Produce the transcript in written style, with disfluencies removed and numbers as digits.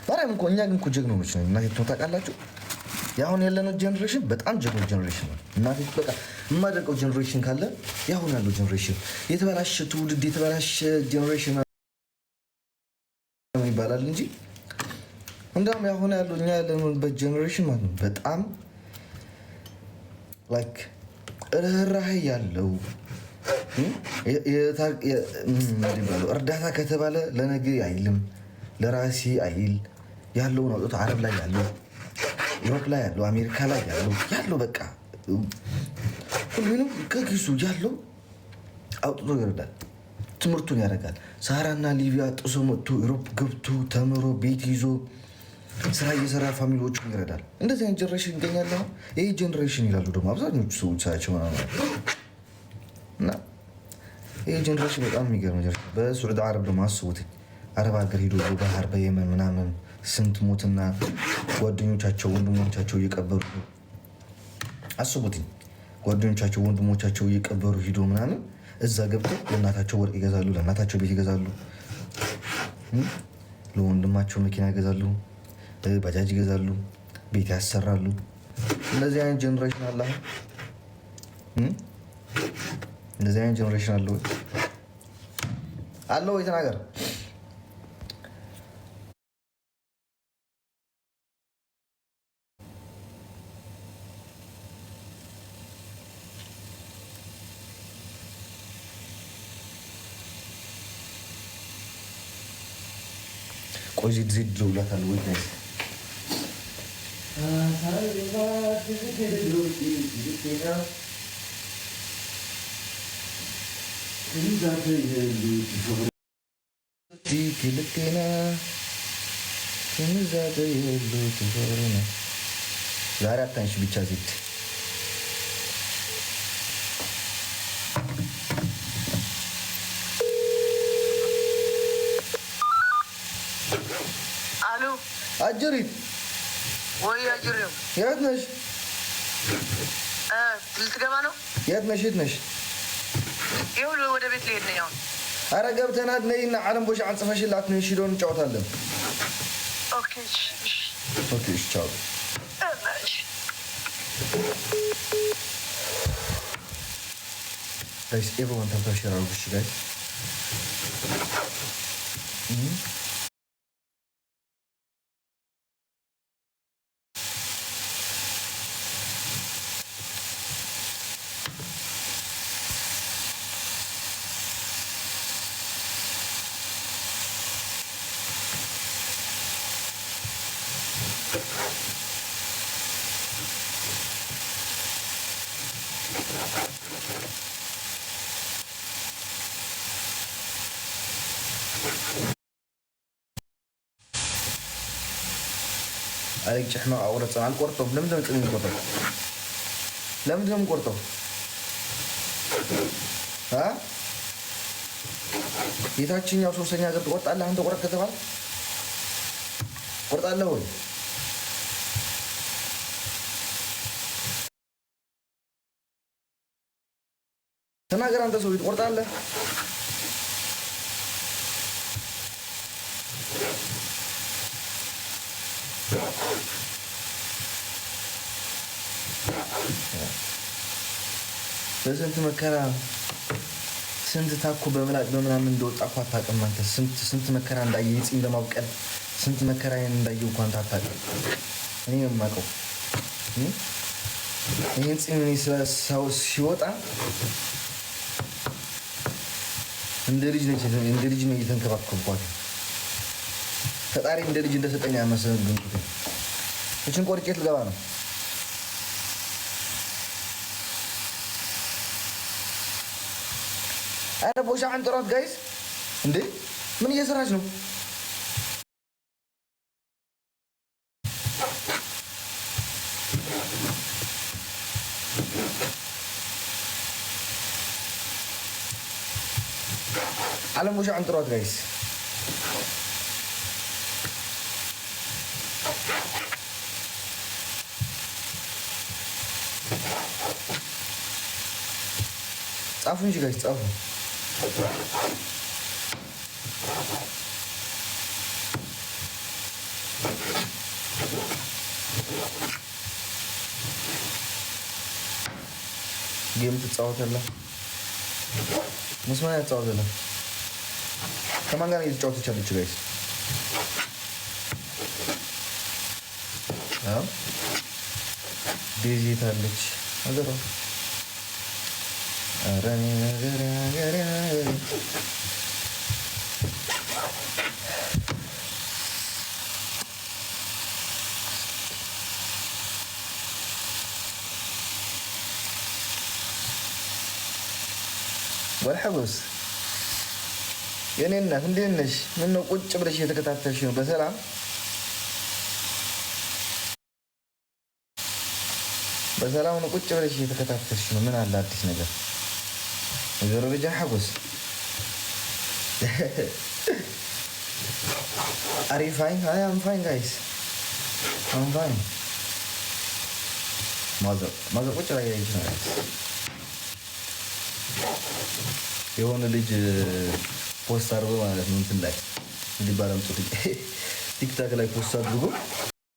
ማርያም እኮ እኛ ግን እኮ ጀግኖች ነን። እናቴ ታውቃላችሁ፣ ያሁን ያለነው ጀኔሬሽን በጣም ጀግኖ ጀኔሬሽን ነው። እናቴ በቃ የማደርገው ጀኔሬሽን ካለ ያሁን ያለው ጀኔሬሽን የተበላሸ ትውልድ የተበላሸ ጀኔሬሽን ይባላል እንጂ እንደውም ያሁን ያለው እኛ ያለንበት ጀኔሬሽን ማለት ነው በጣም ላይክ ርህራሄ ያለው እርዳታ ከተባለ ለነገ አይልም ለራሴ አይል ያለውን አውጥቶ አረብ ላይ ያለው ዩሮፕ ላይ ያለው አሜሪካ ላይ ያለው በቃ ሁሉንም ከኪሱ ያለው አውጥቶ ይረዳል። ትምህርቱን ያደርጋል። ሳራና ሊቢያ ጥሶ መጥቶ ዩሮፕ ገብቶ ተምሮ ቤት ይዞ ስራ እየሰራ ፋሚሊዎቹን ይረዳል። እንደዚህ አይነት ጀነሬሽን ይገኛል። ይሄ ጀነሬሽን ይላሉ ደግሞ አብዛኞቹ ሰዎች ሳያቸው እና ይሄ ጀነሬሽን በጣም የሚገርም ጀነሬሽን። በሱዑድ አረብ ደግሞ አስቡት፣ አረብ ሀገር ሄዶ ባህር በየመን ምናምን ስንት ሞትና ጓደኞቻቸው ወንድሞቻቸው እየቀበሩ አስቡትኝ። ጓደኞቻቸው ወንድሞቻቸው እየቀበሩ ሂዶ ምናምን እዛ ገብተው ለእናታቸው ወርቅ ይገዛሉ፣ ለእናታቸው ቤት ይገዛሉ፣ ለወንድማቸው መኪና ይገዛሉ፣ ባጃጅ ይገዛሉ፣ ቤት ያሰራሉ። እንደዚህ አይነት ጀነሬሽን አለ። እንደዚህ አይነት ጀነሬሽን አለ ወይ ተናገር። ቆይ ዜድ ደውላታለሁ ወይ ጋይስ ዛሬ አታንሽ ብቻ ዜድ አጀሪት ወይ አጀሪው የት ነሽ? ልትገባ ነው? የት ነሽ? ይኸውልህ ወደ ቤት ልሄድ ነው። አሁን ኧረ ገብተናል። ነይና ዓለም ቦሽ አንጽፈሽላት ነው። እሺ ሄዶ እንጫወታለን። ኦኬ እሺ ቻው። ጋይስ ኤቭሪዋን ተምታሽራ አርጉሽ ጋይስ عليك شحنة عورة على القرطة. لم تكن القرطة. لم تكن القرطة. ها؟ يتحكي يا سوسة يا قط قرط الله عنده قرط كذا قرط الله هو. أنا أقرأ أنت سويت قرط الله. በስንት መከራ ስንት ታኮ በመላጭ በምናምን እንደወጣ እኮ አታውቅም አንተ። ስንት መከራ እንዳየህ ፂም ለማብቀል ስንት መከራዬን እንዳየሁ እኮ አንተ አታውቅም። እኔ ነው የማውቀው። ይህን ፂም እኔ ሰው ሲወጣ እንደ ልጅ ነው እየተንከባከብኳት። ፈጣሪ እንደ ልጅ እንደሰጠኝ ያመሰግንኩት። እችን ቆርጬ ልገባ ነው። አረ ቦሻ አንጥራት ጋይስ፣ እንዴ ምን እየሰራች ነው? አለም ቦሻ አንጥራት ጋይስ። ጻፉ እንጂ ጋይስ ጻፉ። ጌም ትጫወታለህ? መስማት ያጫወታለህ? ከማን ጋር እየተጫወተች ያለችው ጋይስ? ዴዚ ታለች ነገሯ። ኧረ እኔ ነገር والحبس የኔ እናት እንዴት ነሽ? ምነው ቁጭ ብለሽ እየተከታተልሽ ነው? በሰላም በሰላም ነው ቁጭ ብለሽ እየተከታተልሽ ነው? ምን አለ አዲስ ነገር? ወይዘሮ ልጅ ሐጎስ Are you fine? I am fine guys. I'm fine. ማዘር ቁጭ ላይ ያይሽ ነው የሆነ ልጅ ፖስት አድርጎ ማለት ነው እንትን ላይ እንዲባለም ቲክታክ ላይ ፖስት አድርጎ